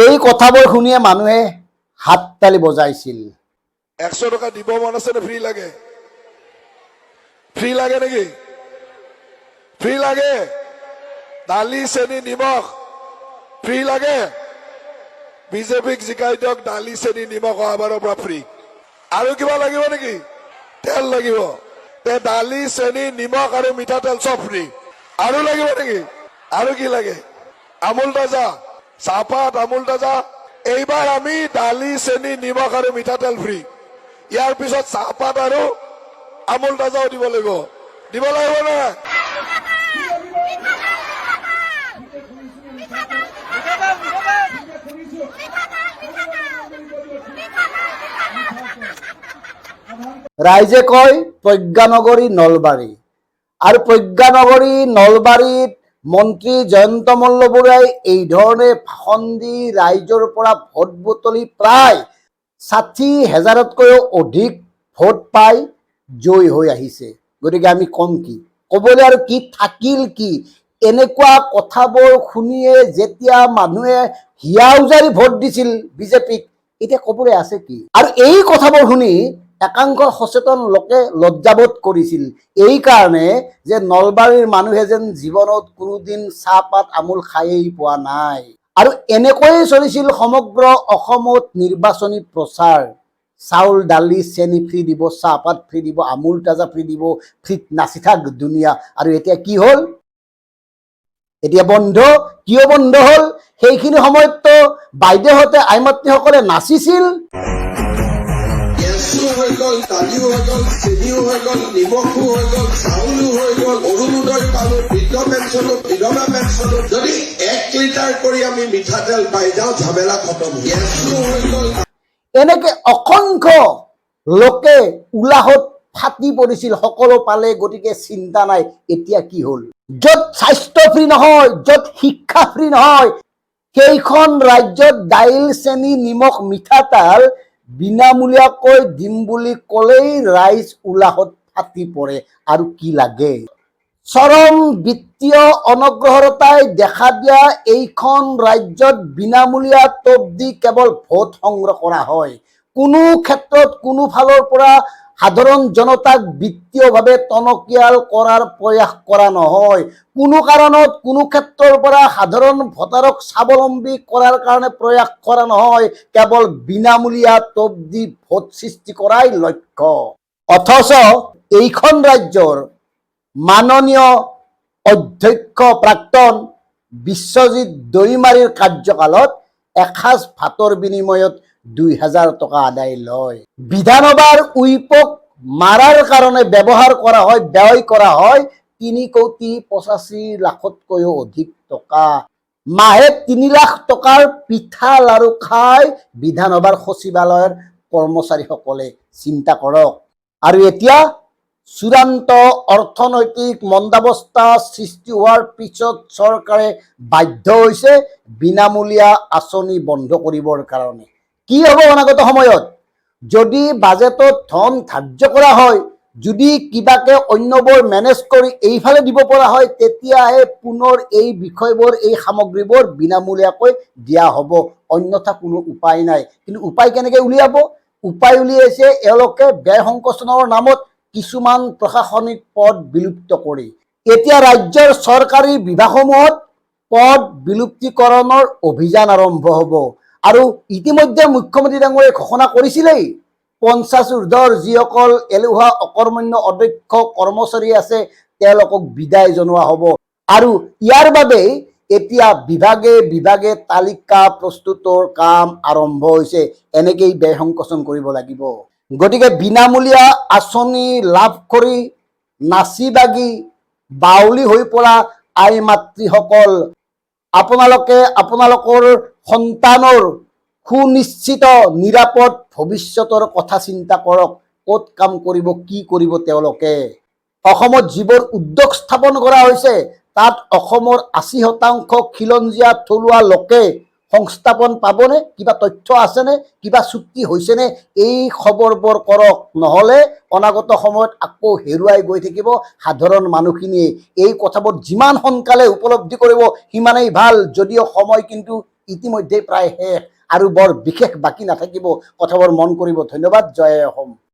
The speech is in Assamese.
এই কথাবোৰ শুনিয়ে মানুহে হাততালি বজাইছিল। 100 টকা দিব মন আছে নে ফ্ৰী লাগে? ফ্ৰী লাগে নেকি? ফ্ৰী লাগে? দালি চেনি নিমখ ফ্ৰী লাগে? বিজেপিক জিকাই দিয়ক, দালি চেনি নিমখ অহাবাৰৰ পৰা ফ্ৰী। আৰু কিবা লাগিব নেকি? তেল লাগিব, তে দালি চেনি নিমখ আৰু মিঠাতেল চব ফ্ৰী। আৰু লাগিব নেকি? আৰু কি লাগে? আমুল তাজা চাহপাত, আমুল তাজা। এইবাৰ আমি দালি চেনি নিমখ আৰু মিঠাতেল ফ্ৰী। ইয়াৰ পিছত চাহপাত আৰু আমুল তাজাও দিব লাগিব। দিব লাগিব নে? ৰাইজে কয় প্ৰজ্ঞানগৰী নলবাৰী, আৰু প্ৰজ্ঞানগৰী নলবাৰীত মন্ত্ৰী জয়ন্ত মল্ল বৰুৱাই এই ধৰণে ভাষণ দি ৰাইজৰ পৰা ভোট বুটলি প্ৰায় 60,000তকৈও অধিক ভোট পাই জয়ী হৈ আহিছে। গতিকে আমি কম কি, ক'বলৈ আৰু কি থাকিল কি? এনেকুৱা কথাবোৰ শুনিয়ে যেতিয়া মানুহে হিয়া উজাৰি ভোট দিছিল বিজেপিক, এতিয়া ক'বলৈ আছে কি? আৰু এই কথাবোৰ শুনি একাংশ সচেতন লোকে লজ্জাবোধ কৰিছিল, এই কাৰণে যে নলবাৰীৰ মানুহে যেন জীৱনত কোনোদিন চাহপাত আমুল খায়েই পোৱা নাই। আৰু এনেকৈয়ে চলিছিল সমগ্ৰ অসমত নিৰ্বাচনী প্ৰচাৰ। চাউল দালি চেনি ফ্ৰী দিব, চাহপাত ফ্ৰী দিব, আমুল তাজা ফ্ৰী দিব, ফ্ৰীত নাচি থাক দুনিয়া। আৰু এতিয়া কি হ'ল? এতিয়া বন্ধ। কিয় বন্ধ হ'ল? সেইখিনি সময়ততো বাইদেউহঁতে আইমাতৃসকলে নাচিছিল। গেছো হৈ গ'ল, দালিও হৈ গ'ল, চেনিও হৈ গ'ল, নিমখো হৈ গ'ল, চাউলো হৈ গ'ল, অৰুণোদয় পালো, বৃদ্ধ পেঞ্চনো, বিধৱা পেঞ্চনো। যদি 1 লিটাৰ কৰি আমি মিঠাতেল পাই যাওঁ, ঝামেলা খতম। গেছো হৈ গ'ল। এনেকে অসংখ্য লোকে উলাহত ফাটি পৰিছিল, সকলো পালে। গতিকে চিন্তা নাই। এতিয়া কি হ'ল? য'ত স্বাস্থ্য ফ্ৰী নহয়, য'ত শিক্ষা ফ্ৰী নহয়, সেইখন ৰাজ্যত দাইল চেনি নিমখ মিঠাতেল বিনামূলীয়াকৈ দিম বুলি ক'লেই ৰাইজ উলাহত ফাটি পৰে। আৰু কি লাগে? চৰম বিত্তীয় অনগ্ৰহৰতাই দেখা দিয়া এইখন ৰাজ্যত বিনামূলীয়া টোপ দি কেৱল ভোট সংগ্ৰহ কৰা হয়। কোনো ক্ষেত্ৰত কোনো ফালৰ পৰা সাধাৰণ জনতাক বিত্তীয়ভাৱে টনকিয়াল কৰাৰ প্ৰয়াস কৰা নহয়। কোনো কাৰণত কোনো ক্ষেত্ৰৰ পৰা সাধাৰণ ভোটাৰক স্বাৱলম্বী কৰাৰ কাৰণে প্ৰয়াস কৰা নহয়। কেৱল বিনামূলীয়া টোপ দি ভোট সৃষ্টি কৰাই লক্ষ্য। অথচ এইখন ৰাজ্যৰ মাননীয় অধ্যক্ষ প্ৰাক্তন বিশ্বজিৎ দৈমাৰীৰ কাৰ্যকালত এসাঁজ ভাতৰ বিনিময়ত 2,000 টকা আদায় লয়। বিধানসভাৰ উইপক মাৰাৰ কাৰণে ব্যৱহাৰ কৰা হয়, ব্যয় কৰা হয় 3,85,00,000তকৈও অধিক টকা। মাহে 3 লাখ টকাৰ পিঠা লাৰু খাই বিধানসভাৰ সচিবালয়ৰ কৰ্মচাৰীসকলে। চিন্তা কৰক। আৰু এতিয়া চূড়ান্ত অৰ্থনৈতিক মন্দাৱস্থা সৃষ্টি হোৱাৰ পিছত চৰকাৰে বাধ্য হৈছে বিনামূলীয়া আঁচনি বন্ধ কৰিবৰ কাৰণে। কি হ'ব অনাগত সময়ত? যদি বাজেটত ধন ধাৰ্য কৰা হয়, যদি কিবাকে অন্যবোৰ মেনেজ কৰি এইফালে দিব পৰা হয়, তেতিয়াহে পুনৰ এই বিষয়বোৰ, এই সামগ্ৰীবোৰ বিনামূলীয়াকৈ দিয়া হ'ব। অন্যথা কোনো উপায় নাই। কিন্তু উপায় কেনেকৈ উলিয়াব? উপায় উলিয়াইছে এওঁলোকে ব্যয় সংকোচনৰ নামত কিছুমান প্ৰশাসনিক পদ বিলুপ্ত কৰি। এতিয়া ৰাজ্যৰ চৰকাৰী বিভাগসমূহত পদ বিলুপ্তিকৰণৰ অভিযান আৰম্ভ হ'ব। আৰু ইতিমধ্যে মুখ্যমন্ত্ৰী ডাঙৰীয়াই ঘোষণা কৰিছিলেই 50 ঊৰ্ধৰ যিসকল এলেহুৱা অকৰ্মণ্য অদক্ষ কৰ্মচাৰী আছে তেওঁলোকক বিদায় জনোৱা হ'ব। আৰু ইয়াৰ বাবে এতিয়া বিভাগে বিভাগে তালিকা প্ৰস্তুতৰ কাম আৰম্ভ হৈছে। এনেকেই ব্যয় সংকোচন কৰিব লাগিব। গতিকে বিনামূলীয়া আঁচনি লাভ কৰি নাচি বাগি বাউলী হৈ পৰা আই মাতৃসকল, আপোনালোকে আপোনালোকৰ সন্তানৰ সুনিশ্চিত নিৰাপদ ভৱিষ্যতৰ কথা চিন্তা কৰক। ক'ত কাম কৰিব, কি কৰিব তেওঁলোকে? অসমত যিবোৰ উদ্যোগ স্থাপন কৰা হৈছে তাত অসমৰ 80% খিলঞ্জীয়া থলুৱা লোকে সংস্থাপন পাবনে? কিবা তথ্য আছেনে? কিবা চুক্তি হৈছেনে? এই খবৰবোৰ কৰক। নহ'লে অনাগত সময়ত আকৌ হেৰুৱাই গৈ থাকিব সাধাৰণ মানুহখিনিয়ে। এই কথাবোৰ যিমান সোনকালে উপলব্ধি কৰিব সিমানেই ভাল। যদিও সময় কিন্তু ইতিমধ্যে প্ৰায় শেষ আৰু বৰ বিশেষ বাকী নাথাকিব। কথাবোৰ মন কৰিব। ধন্যবাদ। জয় অসম।